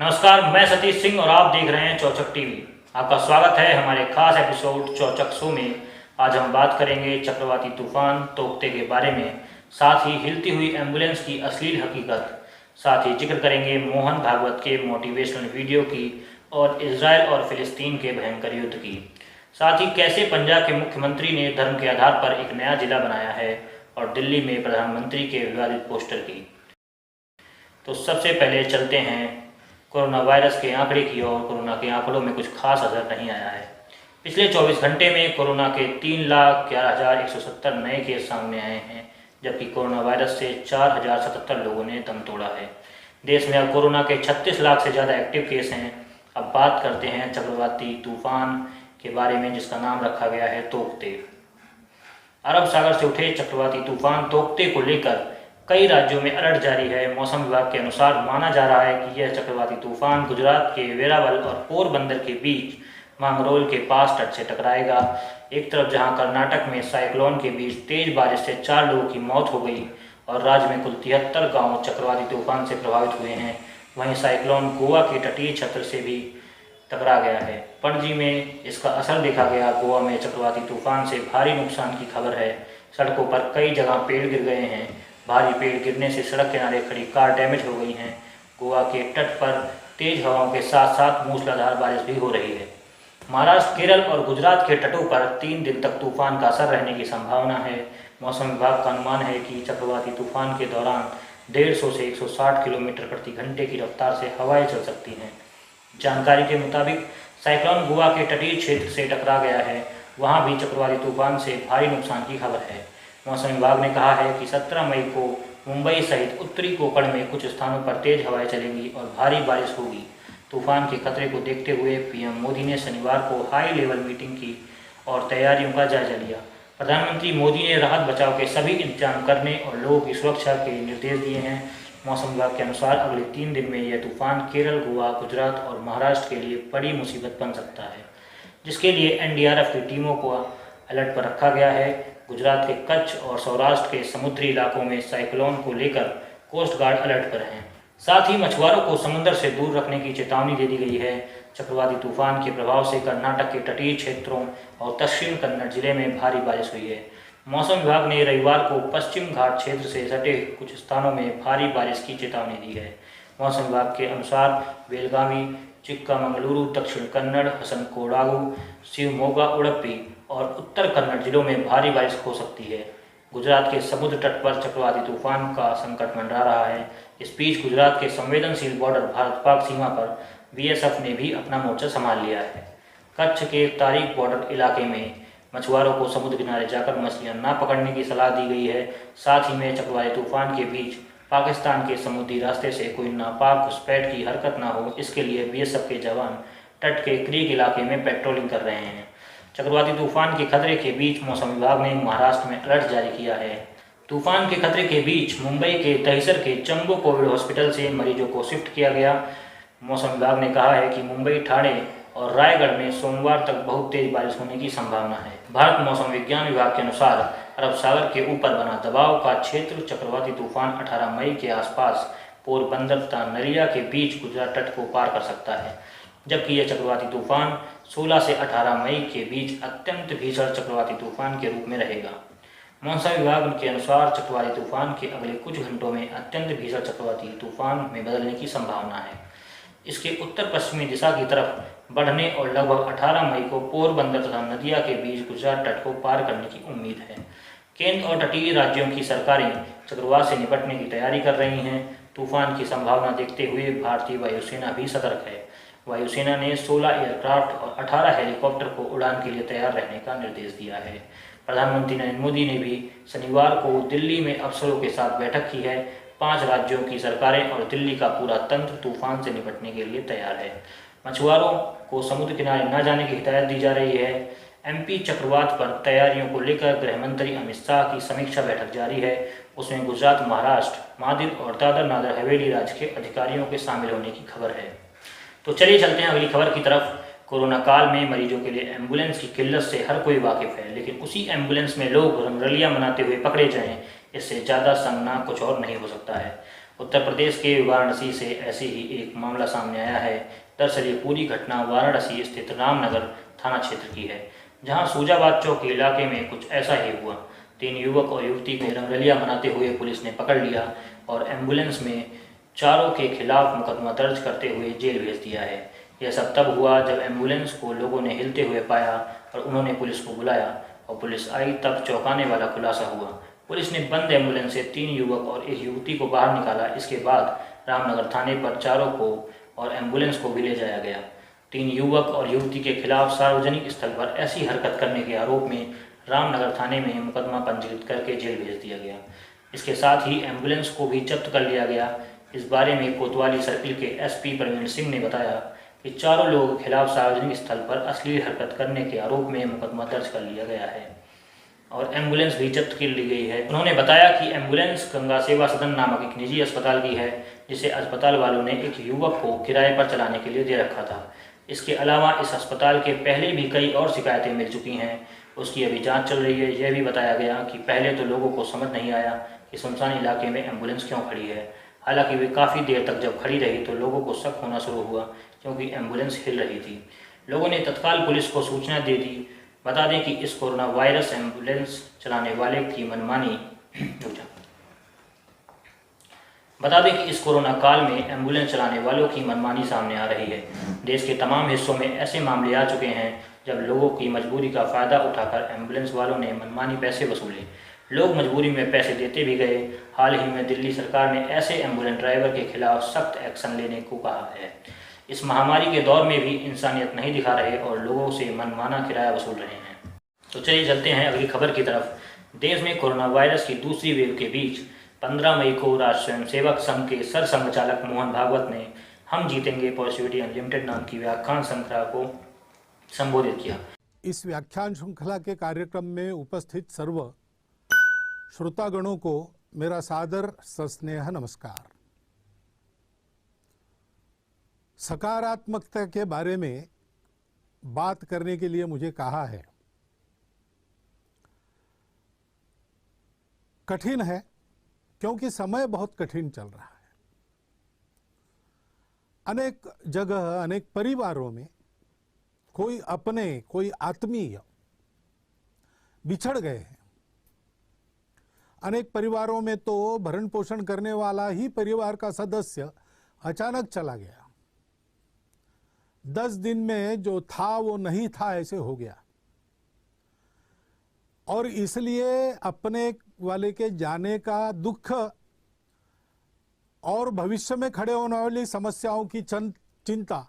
नमस्कार, मैं सतीश सिंह और आप देख रहे हैं चौचक टीवी। आपका स्वागत है हमारे खास एपिसोड चौचक शो में। आज हम बात करेंगे चक्रवाती तूफान तोकते के बारे में, साथ ही हिलती हुई एम्बुलेंस की अश्लील हकीकत, साथ ही जिक्र करेंगे मोहन भागवत के मोटिवेशनल वीडियो की और इजराइल और फिलिस्तीन के भयंकर युद्ध की, साथ ही कैसे पंजाब के मुख्यमंत्री ने धर्म के आधार पर एक नया जिला बनाया है और दिल्ली में प्रधानमंत्री के विवादित पोस्टर की। तो सबसे पहले चलते हैं कोरोना वायरस के आंकड़े की ओर। कोरोना के आंकड़ों में कुछ खास असर नहीं आया है। पिछले 24 घंटे में कोरोना के 3,11,170 नए केस सामने आए हैं, जबकि कोरोना वायरस से 4,077 लोगों ने दम तोड़ा है। देश में अब कोरोना के 36 लाख से ज़्यादा एक्टिव केस हैं। अब बात करते हैं चक्रवाती तूफान के बारे में, जिसका नाम रखा गया है तोकते। अरब सागर से उठे चक्रवाती तूफान तोकते को लेकर कई राज्यों में अलर्ट जारी है। मौसम विभाग के अनुसार माना जा रहा है कि यह चक्रवाती तूफान गुजरात के वेरावल और पोरबंदर के बीच मांगरोल के पास तट से टकराएगा। एक तरफ जहां कर्नाटक में साइक्लोन के बीच तेज बारिश से 4 लोगों की मौत हो गई और राज्य में कुल 73 गाँव चक्रवाती तूफान से प्रभावित हुए हैं, वहीं साइक्लोन गोवा के तटीय क्षेत्र से भी टकरा गया है। पणजी में इसका असर देखा गया। गोवा में चक्रवाती तूफान से भारी नुकसान की खबर है। सड़कों पर कई जगह पेड़ गिर गए हैं। भारी पेड़ गिरने से सड़क किनारे खड़ी कार डैमेज हो गई हैं। गोवा के तट पर तेज हवाओं के साथ साथ मूसलाधार बारिश भी हो रही है। महाराष्ट्र, केरल और गुजरात के तटों पर 3 दिन तक तूफान का असर रहने की संभावना है। मौसम विभाग का अनुमान है कि चक्रवाती तूफान के दौरान 150 से 160 किलोमीटर प्रति घंटे की रफ्तार से हवाएं चल सकती हैं। जानकारी के मुताबिक साइक्लोन गोवा के तटीय क्षेत्र से टकरा गया है। वहाँ भी चक्रवाती तूफान से भारी नुकसान की खबर है। मौसम विभाग ने कहा है कि 17 मई को मुंबई सहित उत्तरी कोंकण में कुछ स्थानों पर तेज हवाएं चलेंगी और भारी बारिश होगी। तूफान के खतरे को देखते हुए पीएम मोदी ने शनिवार को हाई लेवल मीटिंग की और तैयारियों का जायजा लिया। प्रधानमंत्री मोदी ने राहत बचाव के सभी इंतजाम करने और लोगों की सुरक्षा के निर्देश दिए हैं। मौसम विभाग के अनुसार अगले 3 दिन में यह तूफान केरल, गोवा, गुजरात और महाराष्ट्र के लिए बड़ी मुसीबत बन सकता है, जिसके लिए एनडीआरएफ की टीमों को अलर्ट पर रखा गया है। गुजरात के कच्छ और सौराष्ट्र के समुद्री इलाकों में साइक्लोन को लेकर कोस्ट गार्ड अलर्ट पर हैं। साथ ही मछुआरों को समुद्र से दूर रखने की चेतावनी दे दी गई है। चक्रवाती तूफान के प्रभाव से कर्नाटक के तटीय क्षेत्रों और दक्षिण कन्नड़ जिले में भारी बारिश हुई है। मौसम विभाग ने रविवार को पश्चिम घाट क्षेत्र से सटे कुछ स्थानों में भारी बारिश की चेतावनी दी है। मौसम विभाग के अनुसार बेलगावी, चिक्कामंगलुरु, दक्षिण कन्नड़, हसनकोडागु, शिवमोगा, उडुपी और उत्तर कन्नड़ जिलों में भारी बारिश हो सकती है। गुजरात के समुद्र तट पर चक्रवाती तूफान का संकट मंडरा रहा है। इस बीच गुजरात के संवेदनशील बॉर्डर भारत पाक सीमा पर बीएसएफ ने भी अपना मोर्चा संभाल लिया है। कच्छ के तारीख बॉर्डर इलाके में मछुआरों को समुद्र किनारे जाकर मछलियां न पकड़ने की सलाह दी गई है। साथ ही में चक्रवाती तूफान के बीच पाकिस्तान के समुद्री रास्ते से कोई नापाक घुसपैठ की हरकत न हो, इसके लिए बीएसएफ के जवान तट के क्रीक इलाके में पेट्रोलिंग कर रहे हैं। चक्रवाती तूफान के खतरे के बीच मौसम विभाग ने महाराष्ट्र में अलर्ट जारी किया है। तूफान के खतरे के बीच मुंबई के दहिसर के जम्बो कोविड हॉस्पिटल से मरीजों को शिफ्ट किया गया। मौसम विभाग ने कहा है कि मुंबई, ठाणे और रायगढ़ में सोमवार तक बहुत तेज बारिश होने की संभावना है। भारत मौसम विज्ञान विभाग के अनुसार अरब सागर के ऊपर बना दबाव का क्षेत्र चक्रवाती तूफान 18 मई के आसपास पोरबंदर तथा नलिया के बीच गुजरात तट को पार कर सकता है, जबकि यह चक्रवाती तूफान 16 से 18 मई के बीच अत्यंत भीषण चक्रवाती तूफान के रूप में रहेगा। मौसम विभाग के अनुसार चक्रवाती तूफान के अगले कुछ घंटों में अत्यंत भीषण चक्रवाती तूफान में बदलने की संभावना है। इसके उत्तर पश्चिमी दिशा की तरफ बढ़ने और लगभग 18 मई को पोरबंदर तथा नदिया के बीच गुजरात तट को पार करने की उम्मीद है। केंद्र और तटीय राज्यों की सरकारें चक्रवात से निपटने की तैयारी कर रही हैं। तूफान की संभावना देखते हुए भारतीय वायुसेना भी सतर्क है। वायुसेना ने 16 एयरक्राफ्ट और 18 हेलीकॉप्टर को उड़ान के लिए तैयार रहने का निर्देश दिया है। प्रधानमंत्री नरेंद्र मोदी ने भी शनिवार को दिल्ली में अफसरों के साथ बैठक की है। 5 राज्यों की सरकारें और दिल्ली का पूरा तंत्र तूफान से निपटने के लिए तैयार है। मछुआरों को समुद्र किनारे न जाने की हिदायत दी जा रही है। एमपी चक्रवात पर तैयारियों को लेकर गृह मंत्री अमित शाह की समीक्षा बैठक जारी है। उसमें गुजरात, महाराष्ट्र, मादिर और दादर नागर हवेली राज्य के अधिकारियों के शामिल होने की खबर है। तो चलिए चलते हैं अगली खबर की तरफ। कोरोना काल में मरीजों के लिए एम्बुलेंस की किल्लत से हर कोई वाकिफ है, लेकिन उसी एम्बुलेंस में लोग रंगरलियां मनाते हुए पकड़े जाएं, इससे ज़्यादा शर्मनाक कुछ और नहीं हो सकता है। उत्तर प्रदेश के वाराणसी से ऐसे ही एक मामला सामने आया है। दरअसल ये पूरी घटना वाराणसी स्थित रामनगर थाना क्षेत्र की है, जहां सूजाबाद चौक इलाके में कुछ ऐसा ही हुआ। 3 युवक और युवती को रंगरलिया मनाते हुए पुलिस ने पकड़ लिया और एम्बुलेंस में चारों के खिलाफ मुकदमा दर्ज करते हुए जेल भेज दिया है। यह सब तब हुआ जब एम्बुलेंस को लोगों ने हिलते हुए पाया और उन्होंने पुलिस को बुलाया और पुलिस आई तब चौंकाने वाला खुलासा हुआ। पुलिस ने बंद एम्बुलेंस से 3 युवक और एक युवती को बाहर निकाला। इसके बाद रामनगर थाने पर चारों को और एम्बुलेंस को भी ले जाया गया। 3 युवक और युवती के खिलाफ सार्वजनिक स्थल पर ऐसी हरकत करने के आरोप में रामनगर थाने में मुकदमा पंजीकृत करके जेल भेज दिया गया। इसके साथ ही एम्बुलेंस को भी जब्त कर लिया गया। इस बारे में कोतवाली सर्किल के एसपी प्रवीण सिंह ने बताया कि चारों लोगों के खिलाफ सार्वजनिक स्थल पर अश्लील हरकत करने के आरोप में मुकदमा दर्ज कर लिया गया है और एम्बुलेंस भी जब्त कर ली गई है। उन्होंने बताया कि एम्बुलेंस गंगा सेवा सदन नामक एक निजी अस्पताल की है, जिसे अस्पताल वालों ने एक युवक को किराए पर चलाने के लिए दे रखा था। इसके अलावा इस अस्पताल के पहले भी कई और शिकायतें मिल चुकी हैं, उसकी अभी जांच चल रही है। यह भी बताया गया कि पहले तो लोगों को समझ नहीं आया कि सुनसान इलाके में एम्बुलेंस क्यों खड़ी है। हालांकि वे काफ़ी देर तक जब खड़ी रही तो लोगों को शक होना शुरू हुआ, क्योंकि एम्बुलेंस हिल रही थी। लोगों ने तत्काल पुलिस को सूचना दे दी। बता दें कि इस कोरोना वायरस एम्बुलेंस चलाने वाले की मनमानी बता दें कि इस कोरोना काल में एम्बुलेंस चलाने वालों की मनमानी सामने आ रही है। देश के तमाम हिस्सों में ऐसे मामले आ चुके हैं जब लोगों की मजबूरी का फ़ायदा उठाकर एम्बुलेंस वालों ने मनमानी पैसे वसूले। लोग मजबूरी में पैसे देते भी गए। हाल ही में दिल्ली सरकार ने ऐसे एम्बुलेंस ड्राइवर के खिलाफ सख्त एक्शन लेने को कहा है। इस महामारी के दौर में भी इंसानियत नहीं दिखा रहे और लोगों से मनमाना किराया वसूल रहे हैं। तो चलिए चलते हैं अगली खबर की तरफ। देश में कोरोना वायरस की दूसरी वेव के बीच 15 मई को राष्ट्र स्वयंसेवक संघ के सरसंघचालक मोहन भागवत ने हम जीतेंगे पॉजिटिविटी अनलिमिटेड नाम की व्याख्यान श्रृंखला को संबोधित किया। इस व्याख्यान श्रृंखला के कार्यक्रम में उपस्थित सर्व श्रोतागणों को मेरा सादर सस्नेह नमस्कार। सकारात्मकता के बारे में बात करने के लिए मुझे कहा है। कठिन है क्योंकि समय बहुत कठिन चल रहा है। अनेक जगह अनेक परिवारों में कोई अपने कोई आत्मीय बिछड़ गए हैं। अनेक परिवारों में तो भरण पोषण करने वाला ही परिवार का सदस्य अचानक चला गया। 10 दिन में जो था वो नहीं था ऐसे हो गया और इसलिए अपने वाले के जाने का दुख और भविष्य में खड़े होने वाली समस्याओं की चिंता।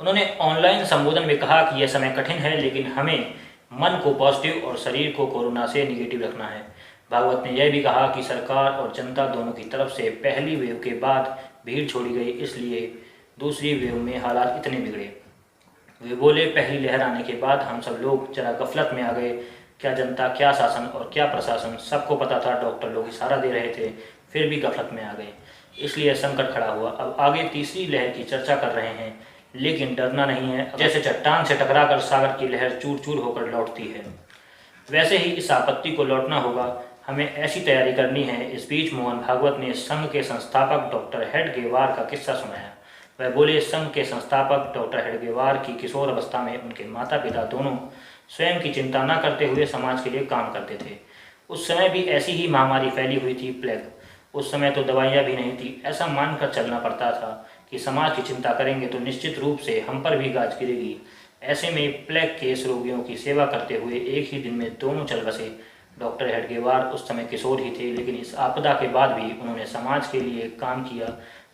उन्होंने ऑनलाइन संबोधन में कहा कि यह समय कठिन है, लेकिन हमें मन को पॉजिटिव और शरीर को कोरोना से निगेटिव रखना है। भागवत ने यह भी कहा कि सरकार और जनता दोनों की तरफ से पहली वेव के बाद भीड़ छोड़ी गई, इसलिए दूसरी वेव में हालात इतने बिगड़े। वे बोले, पहली लहर आने के बाद हम सब लोग जरा गफलत में आ गए। क्या जनता, क्या शासन और क्या प्रशासन, सबको पता था। डॉक्टर लोग इशारा दे रहे थे, फिर भी गफलत में आ गए, इसलिए संकट खड़ा हुआ। अब आगे तीसरी लहर की चर्चा कर रहे हैं, लेकिन डरना नहीं है। जैसे चट्टान से टकराकर सागर की लहर चूर चूर होकर लौटती है, वैसे ही इस आपत्ति को लौटना होगा। हमें ऐसी तैयारी करनी है। इस बीच मोहन भागवत ने संघ के संस्थापक डॉक्टर हेडगेवार का किस्सा सुनाया। वह बोले, संघ के संस्थापक डॉक्टर हेडगेवार की किशोर अवस्था में उनके माता पिता दोनों स्वयं की चिंता न करते हुए समाज के लिए काम करते थे। उस समय भी ऐसी ही महामारी फैली हुई थी, प्लेग। उस समय तो दवाइयाँ भी नहीं थी। ऐसा मानकर चलना पड़ता था कि समाज की चिंता करेंगे तो निश्चित रूप से हम पर भी गाज गिरेगी। ऐसे में प्लेग केस रोगियों की सेवा करते हुए एक ही दिन में दोनों चल बसे। डॉक्टर हेडगेवार उस समय किशोर ही थे, लेकिन इस आपदा के बाद भी उन्होंने समाज के लिए काम किया।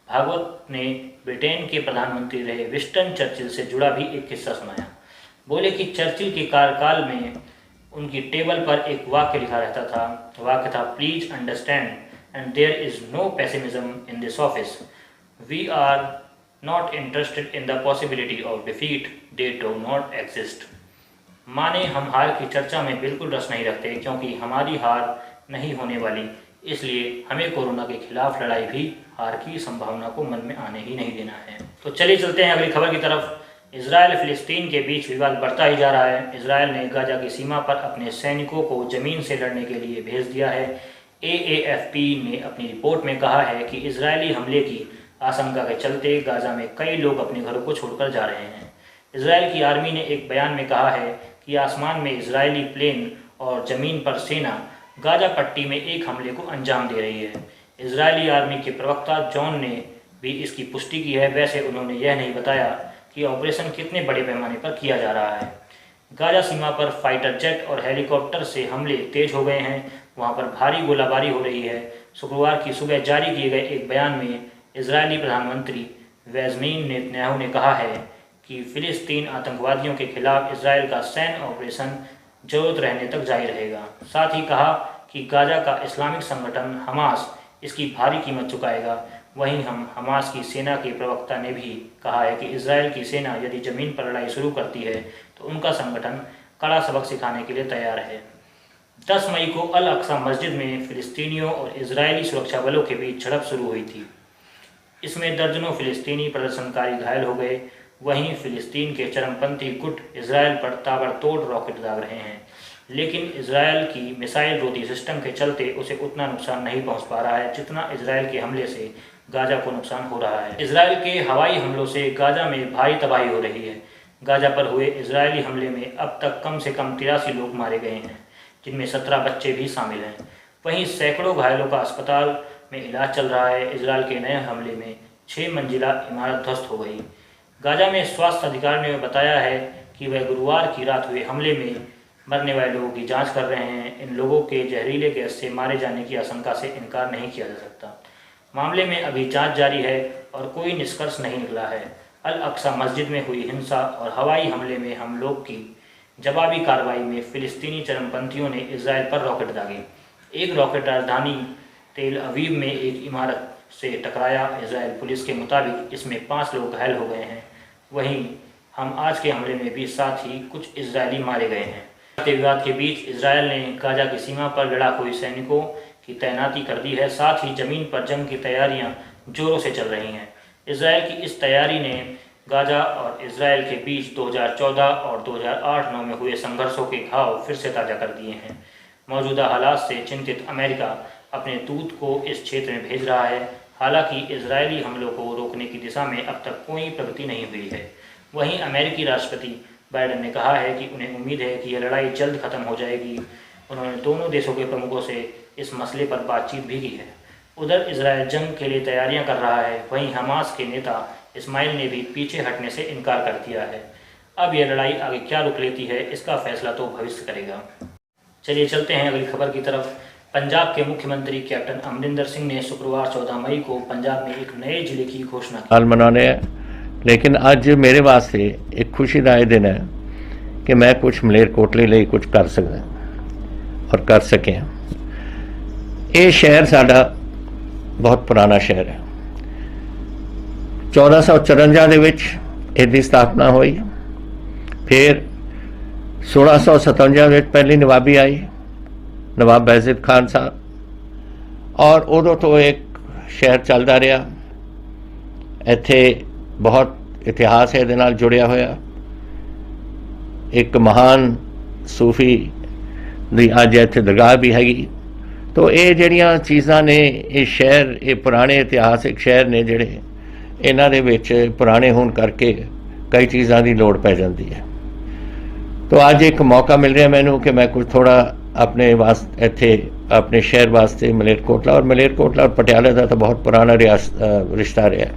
भागवत ने ब्रिटेन के प्रधानमंत्री रहे विंस्टन चर्चिल से जुड़ा भी एक किस्सा सुनाया। बोले कि चर्चिल के कार्यकाल में उनकी टेबल पर एक वाक्य लिखा रहता था। वाक्य था, please understand and there is no pessimism in this office. We are not interested in the possibility of defeat, they do not exist. माने हम हार की चर्चा में बिल्कुल रस नहीं रखते, क्योंकि हमारी हार नहीं होने वाली। इसलिए हमें कोरोना के खिलाफ लड़ाई भी हार की संभावना को मन में आने ही नहीं देना है। तो चलिए चलते हैं अगली खबर की तरफ। इजराइल फिलिस्तीन के बीच विवाद बढ़ता ही जा रहा है। इजराइल ने गाजा की सीमा पर अपने सैनिकों को जमीन से लड़ने के लिए भेज दिया है। AAFP ने अपनी रिपोर्ट में कहा है कि इजरायली हमले की आशंका के चलते गाजा में कई लोग अपने घरों को छोड़कर जा रहे हैं। इजरायल की आर्मी ने एक बयान में कहा है कि आसमान में इजरायली प्लेन और ज़मीन पर सेना गाजा पट्टी में एक हमले को अंजाम दे रही है। इजरायली आर्मी के प्रवक्ता जॉन ने भी इसकी पुष्टि की है। वैसे उन्होंने यह नहीं बताया कि ऑपरेशन कितने बड़े पैमाने पर किया जा रहा है। गाजा सीमा पर फाइटर जेट और हेलीकॉप्टर से हमले तेज हो गए हैं। वहां पर भारी गोलाबारी हो रही है। शुक्रवार की सुबह जारी किए गए एक बयान में इजरायली प्रधानमंत्री बेंजामिन नेतन्याहू ने कहा है कि फिलिस्तीन आतंकवादियों के खिलाफ इजरायल का सैन्य ऑपरेशन जरूरत रहने तक जारी रहेगा। साथ ही कहा कि गाजा का इस्लामिक संगठन हमास इसकी भारी कीमत चुकाएगा। वहीं हमास की सेना के प्रवक्ता ने भी कहा है कि इजरायल की सेना यदि ज़मीन पर लड़ाई शुरू करती है तो उनका संगठन कड़ा सबक सिखाने के लिए तैयार है। 10 मई को अल अक्सा मस्जिद में फिलिस्तीनियों और इजरायली सुरक्षा बलों के बीच झड़प शुरू हुई थी। इसमें दर्जनों फिलिस्तीनी प्रदर्शनकारी घायल हो गए। वहीं फिलिस्तीन के चरमपंथी गुट इजरायल पर ताबड़तोड़ रॉकेट दाग रहे हैं, लेकिन इजरायल की मिसाइल रोधी सिस्टम के चलते उसे उतना नुकसान नहीं पहुंच पा रहा है जितना इजरायल के हमले से गाजा को नुकसान हो रहा है। इजरायल के हवाई हमलों से गाजा में भारी तबाही हो रही है। गाजा पर हुए इजरायली हमले में अब तक कम से कम 83 लोग मारे गए हैं, जिनमें 17 बच्चे भी शामिल हैं। वहीं सैकड़ों घायलों का अस्पताल में इलाज चल रहा है। इजरायल के नए हमले में 6 मंजिला इमारत ध्वस्त हो गई। गाजा में स्वास्थ्य अधिकारियों ने बताया है कि वह गुरुवार की रात हुए हमले में मरने वाले लोगों की जांच कर रहे हैं। इन लोगों के जहरीले गैस से मारे जाने की आशंका से इनकार नहीं किया जा सकता। मामले में अभी जांच जारी है और कोई निष्कर्ष नहीं निकला है। अल अक्सा मस्जिद में हुई हिंसा और हवाई हमले में हम लोग की जवाबी कार्रवाई में फिलिस्तीनी चरमपंथियों ने इजरायल पर रॉकेट दागे। एक रॉकेट राजधानी तेल अवीव में एक इमारत से टकराया। इजरायल पुलिस के मुताबिक इसमें 5 लोग घायल हो गए हैं। वहीं हम आज के हमले में भी साथ ही कुछ इजरायली मारे गए हैं। विवाद के बीच इजरायल ने गाजा की सीमा पर लड़ाकू सैनिकों की तैनाती कर दी है। साथ ही जमीन पर जंग की तैयारियां जोरों से चल रही हैं। इजरायल की इस तैयारी ने गाजा और इजरायल के बीच 2014 और 2008-9 में हुए संघर्षों के घाव फिर से ताज़ा कर दिए हैं। मौजूदा हालात से चिंतित अमेरिका अपने दूत को इस क्षेत्र में भेज रहा है। हालांकि इजरायली हमलों को रोकने की दिशा में अब तक कोई प्रगति नहीं हुई है। वहीं अमेरिकी राष्ट्रपति बाइडेन ने कहा है कि उन्हें उम्मीद है कि यह लड़ाई जल्द खत्म हो जाएगी। उन्होंने दोनों देशों के प्रमुखों से इस मसले पर बातचीत भी की है। उधर इजरायल जंग के लिए तैयारियां कर रहा है। वहीं हमास के नेता इस्माइल ने भी पीछे हटने से इनकार कर दिया है। अब यह लड़ाई आगे क्या रुख लेती है, इसका फैसला तो भविष्य करेगा। चलिए चलते हैं अगली खबर की तरफ। पंजाब के मुख्यमंत्री कैप्टन अमरिंदर सिंह ने शुक्रवार 14 मई को पंजाब में एक नए जिले की घोषणा की। हाल मनाने हैं, लेकिन अज मेरे वास्ते एक खुशी का यह दिन है कि मैं कुछ मलेरकोटले लिए कुछ कर सकता और कर सके। ये शहर साडा बहुत पुराना शहर है। 1454 ਦੇ ਵਿੱਚ ਇਹਦੀ ਸਥਾਪਨਾ ਹੋਈ। फिर 1657 ਵਿੱਚ पहली नवाबी आई, नवाब बैजिद खान साहब, और उदों तो एक शहर चलता रहा। ਇੱਥੇ बहुत इतिहास है ਇਹਦੇ ਨਾਲ जुड़िया होया। एक महान सूफी ਦੀ ਅੱਜ ਇੱਥੇ दरगाह भी हैगी। तो ये ਜਿਹੜੀਆਂ ਚੀਜ਼ਾਂ ने ये शहर, ये पुराने इतिहासिक शहर ने ਜਿਹੜੇ ਇਹਨਾਂ ਦੇ ਵਿੱਚ ਪੁਰਾਣੇ ਹੋਣ ਕਰਕੇ कई चीज़ों की लोड़ पै जाती है। तो अज एक मौका मिल रहा मैनू कि मैं कुछ थोड़ा अपने वास्ते इत्थे अपने शहर वास्ते मलेरकोटला और पटियाले का तो बहुत पुराना रिश्ता रहा।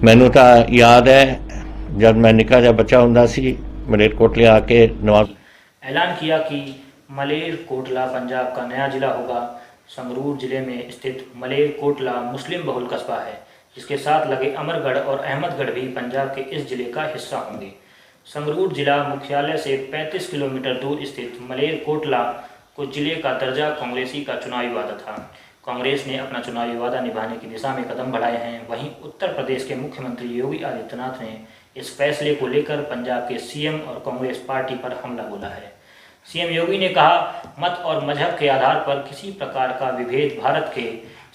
मैनू तो याद है जब मैं निका जा बच्चा हुंदा सी, मलेरकोटले आके नवाब ऐलान किया कि मलेरकोटला पंजाब का नया जिला होगा। संगरूर जिले में स्थित मलेरकोटला मुस्लिम बहुल कस्बा है, जिसके साथ लगे अमरगढ़ और अहमदगढ़ भी पंजाब के इस जिले का हिस्सा होंगे। संगरूर जिला मुख्यालय से 35 किलोमीटर दूर स्थित मलेरकोटला को जिले का दर्जा कांग्रेसी का चुनावी वादा था। कांग्रेस ने अपना चुनावी वादा निभाने की दिशा में कदम बढ़ाए हैं। वहीं उत्तर प्रदेश के मुख्यमंत्री योगी आदित्यनाथ ने इस फैसले को लेकर पंजाब के सीएम और कांग्रेस पार्टी पर हमला बोला है। सीएम योगी ने कहा, मत और मजहब के आधार पर किसी प्रकार का विभेद भारत के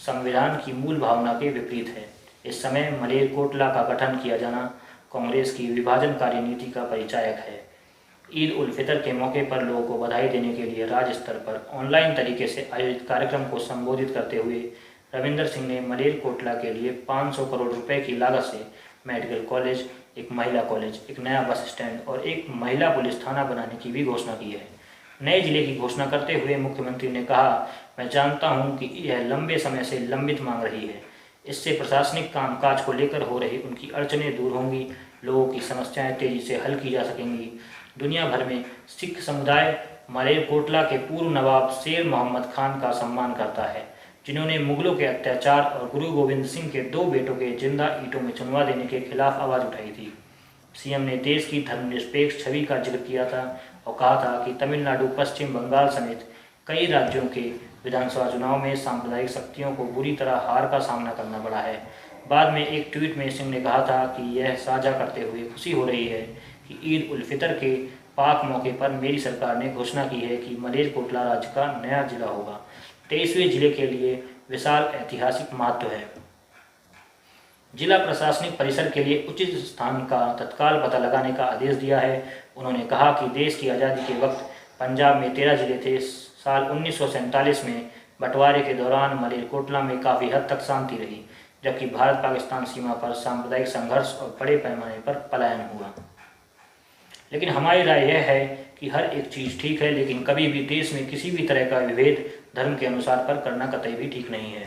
संविधान की मूल भावना के विपरीत है। इस समय मलेरकोटला का गठन किया जाना कांग्रेस की विभाजनकारी नीति का परिचायक है। ईद उल फितर के मौके पर लोगों को बधाई देने के लिए राज्य स्तर पर ऑनलाइन तरीके से आयोजित कार्यक्रम को संबोधित करते हुए रविंदर सिंह ने मलेरकोटला के लिए 500 करोड़ रुपए की लागत से मेडिकल कॉलेज, एक महिला कॉलेज, एक नया बस स्टैंड और एक महिला पुलिस थाना बनाने की भी घोषणा की है। नए जिले की घोषणा करते हुए मुख्यमंत्री ने कहा, मैं जानता हूं कि यह लंबे समय से लंबित मांग रही है। इससे प्रशासनिक कामकाज को लेकर हो रही उनकी अड़चनें दूर होंगी, लोगों की समस्याएं तेजी से हल की जा सकेंगी। दुनिया भर में सिख समुदाय मलेरकोटला के पूर्व नवाब शेर मोहम्मद खान का सम्मान करता है, जिन्होंने मुगलों के अत्याचार और गुरु गोविंद सिंह के 2 बेटों के जिंदा ईंटों में चुनवा देने के खिलाफ आवाज़ उठाई थी। सीएम ने देश की धर्मनिरपेक्ष छवि का जिक्र किया था और कहा था कि तमिलनाडु, पश्चिम बंगाल समेत कई राज्यों के विधानसभा चुनाव में सांप्रदायिक शक्तियों को बुरी तरह हार का सामना करना पड़ा है। बाद में एक ट्वीट में सिंह ने कहा था कि यह साझा करते हुए खुशी हो रही है कि ईद उल फितर के पाक मौके पर मेरी सरकार ने घोषणा की है कि मलेरकोटला राज्य का नया जिला होगा। 23वें जिले के लिए विशाल ऐतिहासिक महत्व है। जिला प्रशासनिक परिसर के लिए उचित स्थान का तत्काल पता लगाने का आदेश दिया है। उन्होंने कहा कि देश की आज़ादी के वक्त पंजाब में 13 जिले थे। साल 1947 में बंटवारे के दौरान मलेरकोटला में काफ़ी हद तक शांति रही, जबकि भारत पाकिस्तान सीमा पर सांप्रदायिक संघर्ष और बड़े पैमाने पर पलायन हुआ। लेकिन हमारी राय यह है कि हर एक चीज़ ठीक है, लेकिन कभी भी देश में किसी भी तरह का विभेद धर्म के अनुसार पर करना कतई भी ठीक नहीं है।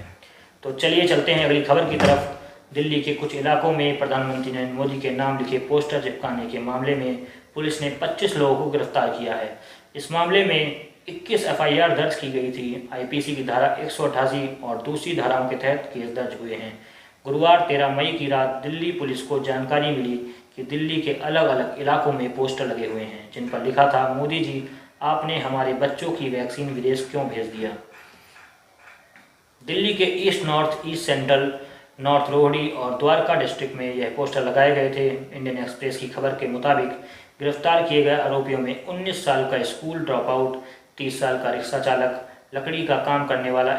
तो चलिए चलते हैं अगली खबर की तरफ। दिल्ली के कुछ इलाकों में प्रधानमंत्री नरेंद्र मोदी के नाम लिखे पोस्टर चिपकाने के मामले में पुलिस ने 25 लोगों को गिरफ्तार किया है। इस मामले में 21 एफआईआर दर्ज की गई थी। आईपीसी की धारा 188 और दूसरी धाराओं के तहत केस दर्ज हुए हैं। गुरुवार 13 मई की रात दिल्ली पुलिस को जानकारी मिली कि दिल्ली के अलग अलग इलाकों में पोस्टर लगे हुए हैं, जिन पर लिखा था, मोदी जी आपने हमारे बच्चों की वैक्सीन विदेश क्यों भेज दिया। दिल्ली के east, north east, central, north Rohri और द्वारका डिस्ट्रिक्ट में यह पोस्टर लगाए गए थे। इंडियन एक्सप्रेस की खबर के मुताबिक गिरफ्तार किए गए आरोपियों में 19 साल का स्कूल ड्रॉप आउट, 30 साल का रिक्शा चालक, लकड़ी का काम करने वाला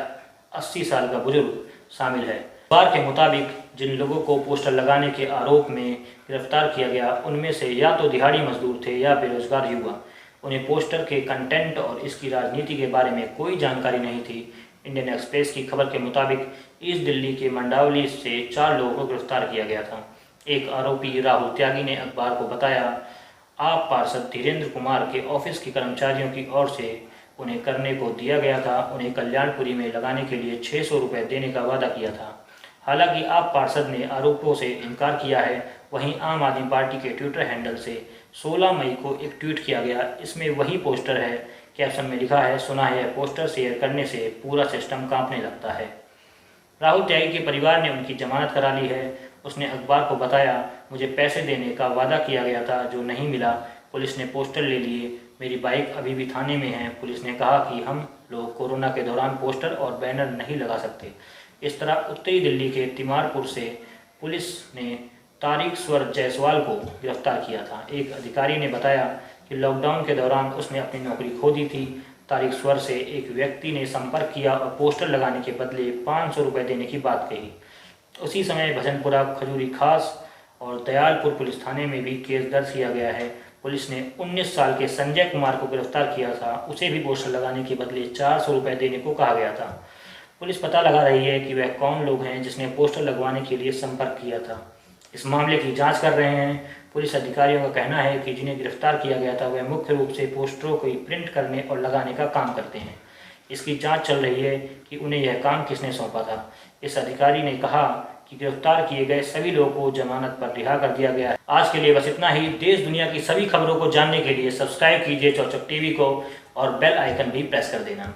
80 साल का बुजुर्ग शामिल है। अखबार के मुताबिक जिन लोगों को पोस्टर लगाने के आरोप में गिरफ्तार किया गया, उनमें से या तो दिहाड़ी मजदूर थे या बेरोजगार युवा। उन्हें पोस्टर के कंटेंट और इसकी राजनीति के बारे में कोई जानकारी नहीं थी। इंडियन एक्सप्रेस की खबर के मुताबिक ईस्ट दिल्ली के मंडावली से 4 लोगों को गिरफ्तार किया गया था। एक आरोपी राहुल त्यागी ने अखबार को बताया, आप पार्षद धीरेन्द्र कुमार के ऑफिस के कर्मचारियों की ओर से उन्हें करने को दिया गया था। उन्हें कल्याणपुरी में लगाने के लिए 600 रुपये देने का वादा किया था। हालांकि आप पार्षद ने आरोपों से इनकार किया है। वहीं आम आदमी पार्टी के ट्विटर हैंडल से 16 मई को एक ट्वीट किया गया। इसमें वही पोस्टर है। कैप्शन में लिखा है, सुना है पोस्टर शेयर करने से पूरा सिस्टम कांपने लगता है। राहुल त्यागी के परिवार ने उनकी जमानत करा ली है। उसने अखबार को बताया, मुझे पैसे देने का वादा किया गया था जो नहीं मिला। पुलिस ने पोस्टर ले लिए। मेरी बाइक अभी भी थाने में है। पुलिस ने कहा कि हम लोग कोरोना के दौरान पोस्टर और बैनर नहीं लगा सकते। इस तरह उत्तरी दिल्ली के तिमारपुर से पुलिस ने तारिकेश्वर जायसवाल को गिरफ्तार किया था। एक अधिकारी ने बताया कि लॉकडाउन के दौरान उसने अपनी नौकरी खो दी थी। तारिकेश्वर से एक व्यक्ति ने संपर्क किया और पोस्टर लगाने के बदले 500 रुपये देने की बात कही। उसी समय भजनपुरा, खजूरी खास और दयालपुर पुलिस थाने में भी केस दर्ज किया गया है। पुलिस ने 19 साल के संजय कुमार को गिरफ्तार किया था। उसे भी पोस्टर लगाने के बदले 400 रुपये देने को कहा गया था। पुलिस पता लगा रही है कि वह कौन लोग हैं जिसने पोस्टर लगवाने के लिए संपर्क किया था। इस मामले की जांच कर रहे हैं। पुलिस अधिकारियों का कहना है कि जिन्हें गिरफ्तार किया गया था वह मुख्य रूप से पोस्टरों को प्रिंट करने और लगाने का काम करते हैं। इसकी जांच चल रही है कि उन्हें यह काम किसने सौंपा था। इस अधिकारी ने कहा कि गिरफ्तार किए गए सभी लोगों को जमानत पर रिहा कर दिया गया है। आज के लिए बस इतना ही। देश दुनिया की सभी खबरों को जानने के लिए सब्सक्राइब कीजिए चौचक टीवी को और बेल आइकन भी प्रेस कर देना।